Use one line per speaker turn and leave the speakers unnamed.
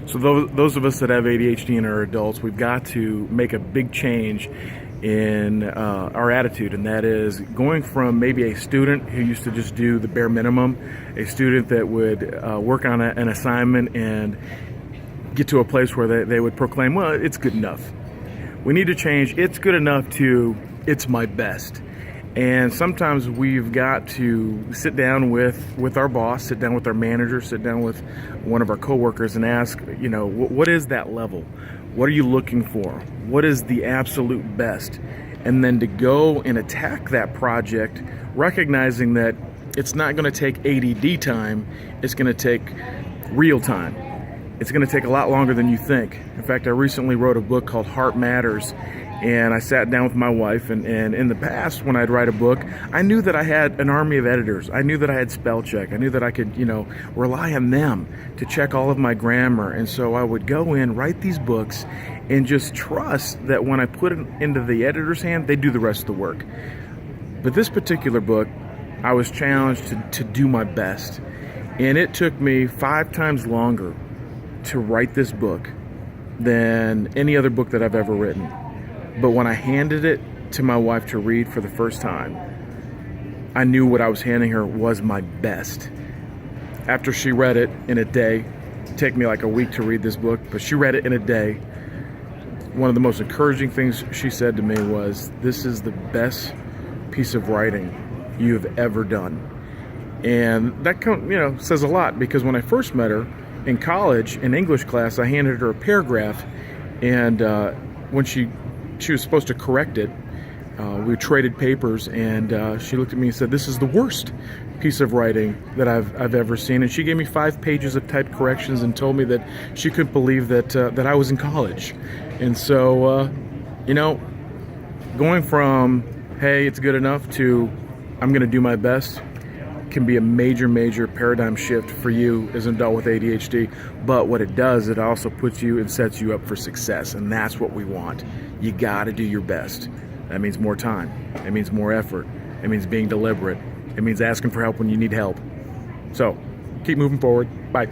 So those of us that have ADHD and are adults, we've got to make a big change in our attitude, and that is going from maybe a student who used to just do the bare minimum, a student that would work on an assignment and get to a place where they would proclaim, well, it's good enough. We need to change it's good enough to it's my best. And sometimes we've got to sit down with our boss, sit down with our manager, sit down with one of our coworkers and ask, what is that level? What are you looking for? What is the absolute best? And then to go and attack that project, recognizing that it's not going to take ADD time, it's going to take real time. It's going to take a lot longer than you think. In fact, I recently wrote a book called Heart Matters, and I sat down with my wife, and in the past, when I'd write a book, I knew that I had an army of editors. I knew that I had spell check. I knew that I could, rely on them to check all of my grammar. And so I would go in, write these books, and just trust that when I put it into the editor's hand, they do the rest of the work. But this particular book, I was challenged to do my best. And it took me 5 times longer to write this book than any other book that I've ever written. But when I handed it to my wife to read for the first time, I knew what I was handing her was my best. After she read it in a day, it took me like a week to read this book, but she read it in a day. One of the most encouraging things she said to me was, "This is the best piece of writing you have ever done." And that says a lot, because when I first met her in college in English class, I handed her a paragraph, and when she was supposed to correct it, we traded papers, and she looked at me and said, "This is the worst piece of writing that I've ever seen." And she gave me 5 pages of typed corrections and told me that she couldn't believe that I was in college. And so, going from, hey, it's good enough, to I'm going to do my best can be a major paradigm shift for you as an adult with ADHD. But what it does, it also puts you and sets you up for success, and that's what we want. You got to do your best. That means more time. It means more effort. It means being deliberate. It means asking for help when you need help. So keep moving forward. Bye.